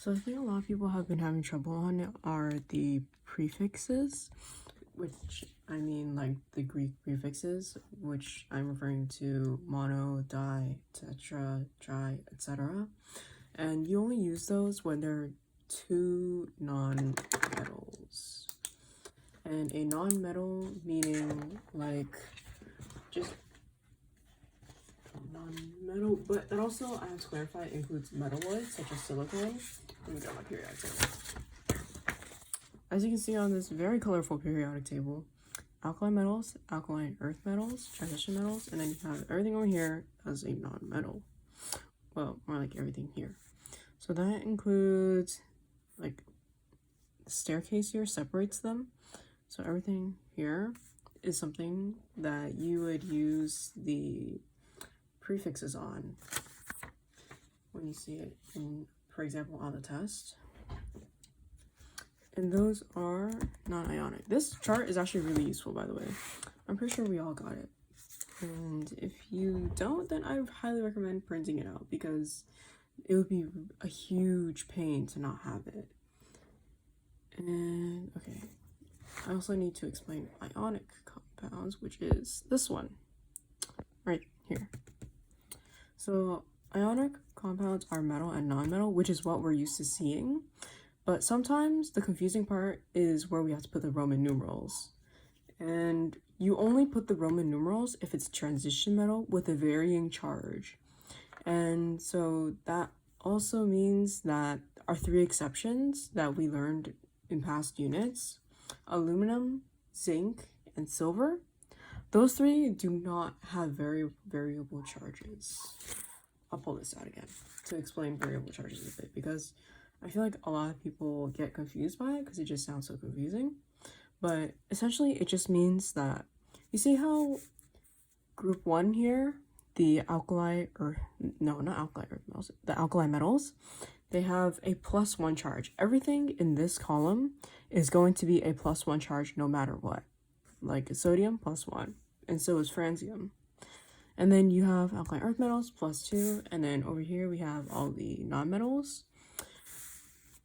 So I think a lot of people have been having trouble on it are the prefixes, which I mean like the Greek prefixes, which I'm referring to mono, di, tetra, tri, etc. And you only use those when they're two non-metals. And a non-metal meaning like just non-metal, but that also, I have to clarify, includes metalloids such as silicon. Let me get my periodic table. As you can see on this very colorful periodic table, alkaline metals, alkaline earth metals, transition metals, and then you have everything over here as a non-metal. Well, more like everything here. So that includes, like, the staircase here separates them. So everything here is something that you would use the prefixes on when you see it in, for example, on the test. And those are non-ionic. This chart is actually really useful, by the way. I'm pretty sure we all got it. And if you don't, then I highly recommend printing it out because it would be a huge pain to not have it. And okay, I also need to explain ionic compounds, which is this one right here. So ionic compounds are metal and non-metal, which is what we're used to seeing. But sometimes the confusing part is where we have to put the Roman numerals. And you only put the Roman numerals if it's transition metal with a varying charge. And so that also means that our three exceptions that we learned in past units, aluminum, zinc, and silver, those three do not have very variable charges. I'll pull this out again to explain variable charges a bit because I feel like a lot of people get confused by it because it just sounds so confusing. But essentially it just means that, you see how group 1 here, the alkali, or no, not alkali earth metals, the alkali metals, they have a +1 charge. Everything in this column is going to be a +1 charge no matter what. Like sodium, +1, and so is francium. And then you have alkaline earth metals, +2, and then over here we have all the non-metals.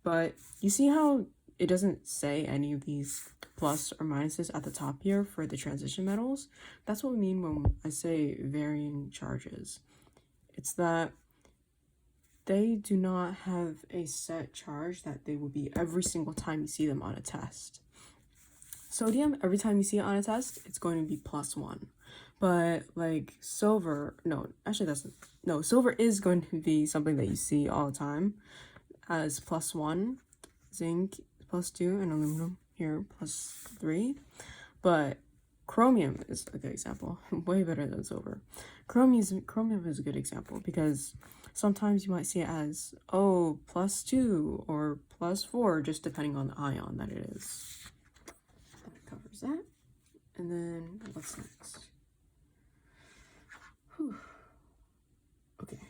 But you see how it doesn't say any of these plus or minuses at the top here for the transition metals? That's what we mean when I say varying charges. It's that they do not have a set charge that they will be every single time you see them on a test. Sodium, every time you see it on a test, it's going to be +1. But like silver, silver is going to be something that you see all the time as +1, zinc +2, and aluminum here +3. But chromium is a good example, way better than silver. Chromium is a good example because sometimes you might see it as, oh, +2 or +4, just depending on the ion that it is. That covers that. And then what's next? Whew. Okay.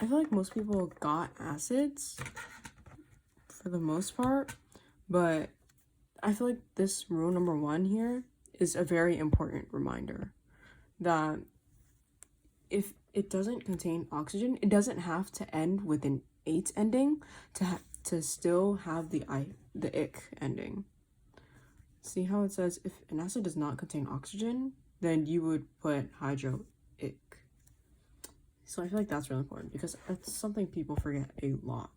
I feel like most people got acids for the most part, but I feel like this rule number 1 here is a very important reminder that if it doesn't contain oxygen, it doesn't have to end with an 8 ending to still have the ic ending. See how it says if an acid does not contain oxygen, then you would put hydro-ic. So I feel like that's really important because that's something people forget a lot.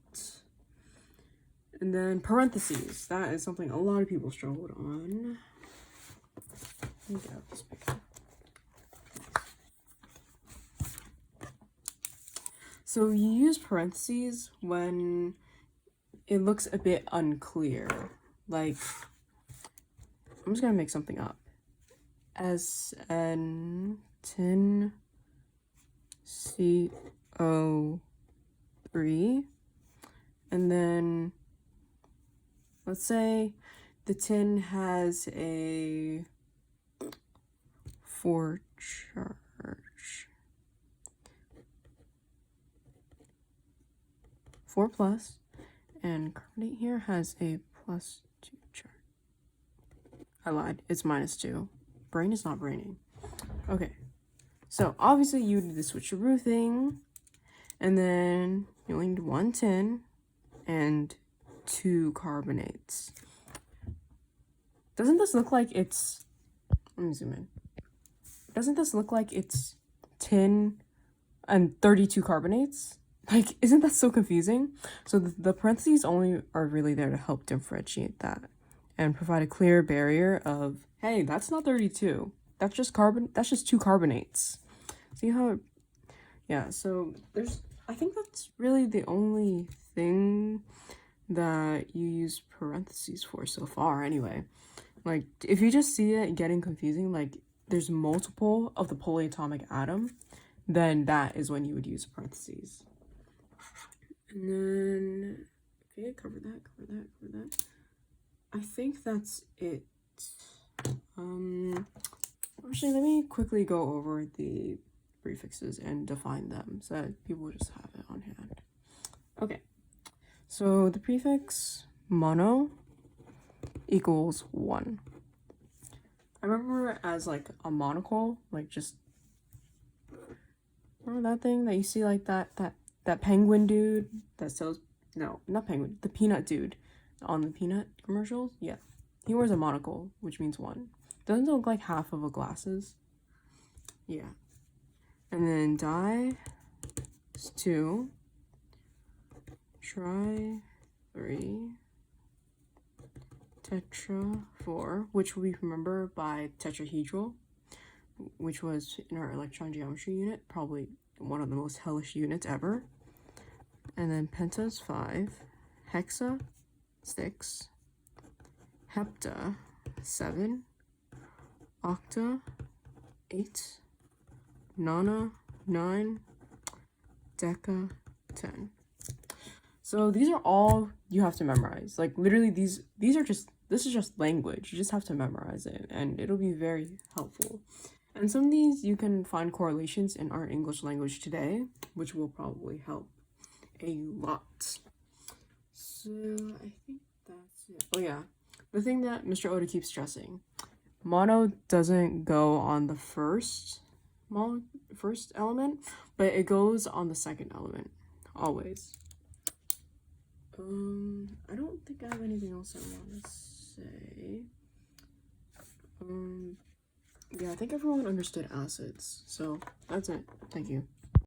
And then parentheses, that is something a lot of people struggled on. Let me get out this picture. So you use parentheses when it looks a bit unclear. Like, I'm just gonna make something up. SN tin CO3, and then let's say the tin has a 4 charge, 4+, and carbonate here has a +2 charge. I lied, it's -2. Brain is not braining. Okay, so obviously you do the switcheroo thing, and then you only need 1 tin and 2 carbonates. Doesn't this look like it's, let me zoom in. Doesn't this look like it's tin and 32 carbonates? Like, isn't that so confusing? So the parentheses only are really there to help differentiate that and provide a clear barrier of, hey, that's not 32. That's just 2 carbonates. See how it, yeah, so I think that's really the only thing that you use parentheses for so far anyway. Like, if you just see it getting confusing, like there's multiple of the polyatomic atom, then that is when you would use parentheses. And then, okay, cover that. I think that's it. Actually, let me quickly go over the prefixes and define them so that people just have it on hand. Okay, so the prefix mono equals 1. I remember as like a monocle, like just, remember that thing that you see, like that penguin dude that sells, no, not penguin, the peanut dude on the peanut commercials? Yeah, he wears a monocle, which means 1. Doesn't it look like half of a glasses? Yeah. And then di is 2, tri 3, tetra 4, which we remember by tetrahedral, which was in our electron geometry unit, probably one of the most hellish units ever. And then penta is 5, hexa 6, hepta 7, octa 8, nona 9, deca 10. So these are all you have to memorize. Like literally these are just, this is just language. You just have to memorize it and it'll be very helpful. And some of these you can find correlations in our English language today, which will probably help a lot. So I think that's it. Oh yeah, the thing that Mr. Oda keeps stressing, mono doesn't go on the first element, but it goes on the second element, always. I don't think I have anything else I want to say. Yeah, I think everyone understood acids, so that's it. Thank you.